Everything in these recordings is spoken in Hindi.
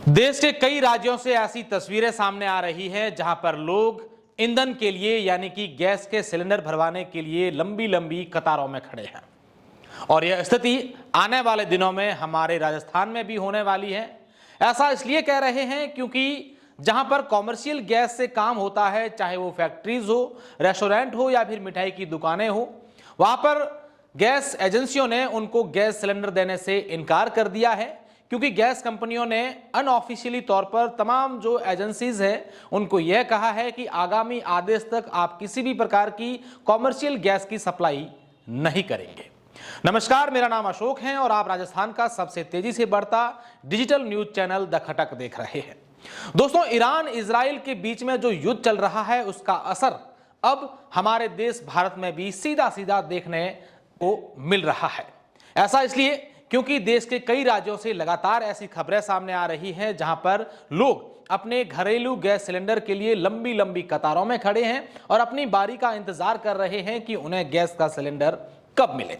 देश के कई राज्यों से ऐसी तस्वीरें सामने आ रही हैं जहां पर लोग ईंधन के लिए यानी कि गैस के सिलेंडर भरवाने के लिए लंबी लंबी कतारों में खड़े हैं। और यह स्थिति आने वाले दिनों में हमारे राजस्थान में भी होने वाली है। ऐसा इसलिए कह रहे हैं क्योंकि जहां पर कॉमर्शियल गैस से काम होता है, चाहे वो फैक्ट्रीज हो, रेस्टोरेंट हो या फिर मिठाई की दुकानें हो, वहां पर गैस एजेंसियों ने उनको गैस सिलेंडर देने से इनकार कर दिया है क्योंकि गैस कंपनियों ने अनऑफिशियली तौर पर तमाम जो एजेंसीज हैं उनको यह कहा है कि आगामी आदेश तक आप किसी भी प्रकार की कॉमर्शियल गैस की सप्लाई नहीं करेंगे। नमस्कार, मेरा नाम अशोक है और आप राजस्थान का सबसे तेजी से बढ़ता डिजिटल न्यूज चैनल द खटक देख रहे हैं। दोस्तों, ईरान इजराइल के बीच में जो युद्ध चल रहा है उसका असर अब हमारे देश भारत में भी सीधा सीधा देखने को मिल रहा है। ऐसा इसलिए क्योंकि देश के कई राज्यों से लगातार ऐसी खबरें सामने आ रही हैं जहां पर लोग अपने घरेलू गैस सिलेंडर के लिए लंबी लंबी कतारों में खड़े हैं और अपनी बारी का इंतजार कर रहे हैं कि उन्हें गैस का सिलेंडर कब मिले।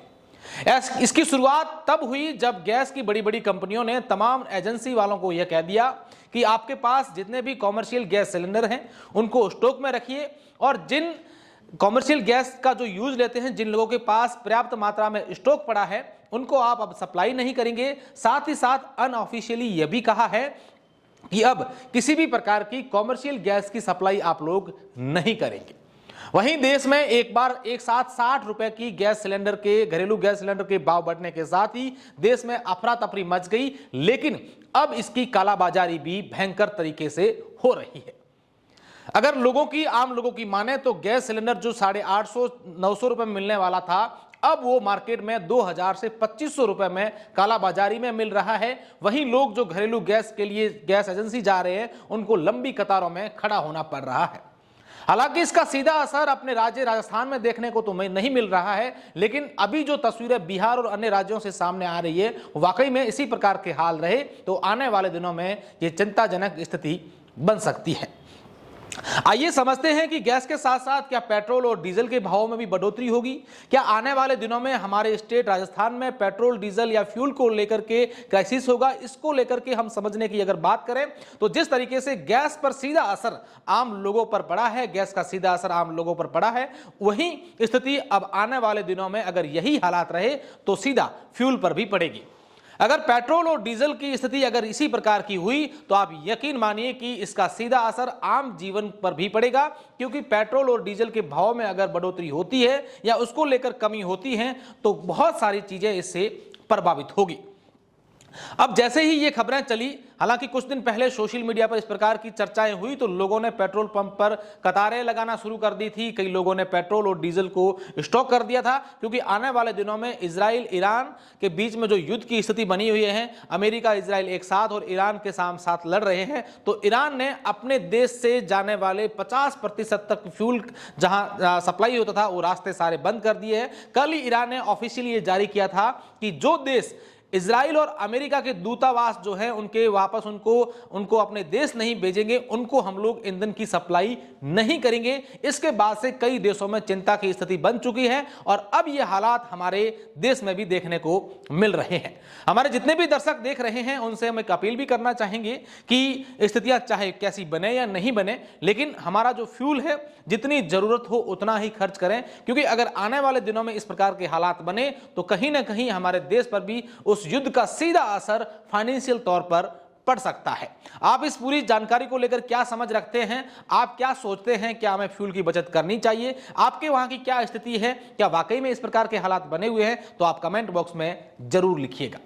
इसकी शुरुआत तब हुई जब गैस की बड़ी बड़ी कंपनियों ने तमाम एजेंसी वालों को यह कह दिया कि आपके पास जितने भी कॉमर्शियल गैस सिलेंडर हैं उनको स्टॉक में रखिए और जिन कॉमर्शियल गैस का जो यूज लेते हैं, जिन लोगों के पास पर्याप्त मात्रा में स्टॉक पड़ा है, उनको आप अब सप्लाई नहीं करेंगे। साथ ही साथ अनऑफिशियली यह भी कहा है कि अब किसी भी प्रकार की कॉमर्शियल गैस की सप्लाई आप लोग नहीं करेंगे। वहीं देश में एक साथ 60 रुपए की गैस सिलेंडर के घरेलू गैस सिलेंडर के भाव बढ़ने के साथ ही देश में अफरा तफरी मच गई, लेकिन अब इसकी कालाबाजारी भी भयंकर तरीके से हो रही है। अगर आम लोगों की माने तो गैस सिलेंडर जो 850-900 रुपए में मिलने वाला था, अब वो मार्केट में 2000 से 2500 रुपए में कालाबाजारी में मिल रहा है। वहीं लोग जो घरेलू गैस के लिए गैस एजेंसी जा रहे हैं उनको लंबी कतारों में खड़ा होना पड़ रहा है। हालांकि इसका सीधा असर अपने राज्य राजस्थान में देखने को तो नहीं मिल रहा है, लेकिन अभी जो तस्वीरें बिहार और अन्य राज्यों से सामने आ रही है वाकई में इसी प्रकार के हाल रहे तो आने वाले दिनों में ये चिंताजनक स्थिति बन सकती है। आइए समझते हैं कि गैस के साथ साथ क्या पेट्रोल और डीजल के भावों में भी बढ़ोतरी होगी। क्या आने वाले दिनों में हमारे स्टेट राजस्थान में पेट्रोल, डीजल या फ्यूल को लेकर के क्राइसिस होगा। इसको लेकर के हम समझने की अगर बात करें तो जिस तरीके से गैस पर सीधा असर आम लोगों पर पड़ा है, गैस का सीधा असर आम लोगों पर पड़ा है, वही स्थिति अब आने वाले दिनों में अगर यही हालात रहे तो सीधा फ्यूल पर भी पड़ेगी। अगर पेट्रोल और डीजल की स्थिति अगर इसी प्रकार की हुई तो आप यकीन मानिए कि इसका सीधा असर आम जीवन पर भी पड़ेगा, क्योंकि पेट्रोल और डीजल के भाव में अगर बढ़ोतरी होती है या उसको लेकर कमी होती है तो बहुत सारी चीजें इससे प्रभावित होगी। अब जैसे ही ये खबरें चली, हालांकि कुछ दिन पहले सोशल मीडिया पर इस प्रकार की चर्चाएं हुई तो लोगों ने पेट्रोल पंप पर कतारें लगाना शुरू कर दी थी। कई लोगों ने पेट्रोल और डीजल को स्टॉक कर दिया था, क्योंकि आने वाले दिनों में इजराइल ईरान के बीच में जो युद्ध की स्थिति बनी हुई है, अमेरिका इजराइल एक साथ और ईरान के साथ लड़ रहे हैं, तो ईरान ने अपने देश से जाने वाले 50% तक फ्यूल जहां सप्लाई होता था वो रास्ते सारे बंद कर दिए हैं। कल ही ईरान ने ऑफिशियली ये जारी किया था कि जो देश इजराइल और अमेरिका के दूतावास जो है उनके वापस उनको अपने देश नहीं भेजेंगे, उनको हम लोग ईंधन की सप्लाई नहीं करेंगे। इसके बाद से कई देशों में चिंता की स्थिति बन चुकी है और अब ये हालात हमारे देश में भी देखने को मिल रहे हैं। हमारे जितने भी दर्शक देख रहे हैं उनसे हम एक अपील भी करना चाहेंगे कि स्थितियां चाहे कैसी बने या नहीं बने, लेकिन हमारा जो फ्यूल है जितनी जरूरत हो उतना ही खर्च करें, क्योंकि अगर आने वाले दिनों में इस प्रकार के हालात बने तो कहीं ना कहीं हमारे देश पर भी उस युद्ध का सीधा असर फाइनेंशियल तौर पर पड़ सकता है। आप इस पूरी जानकारी को लेकर क्या समझ रखते हैं? आप क्या सोचते हैं? क्या हमें फ्यूल की बचत करनी चाहिए? आपके वहां की क्या स्थिति है? क्या वाकई में इस प्रकार के हालात बने हुए हैं? तो आप कमेंट बॉक्स में जरूर लिखिएगा।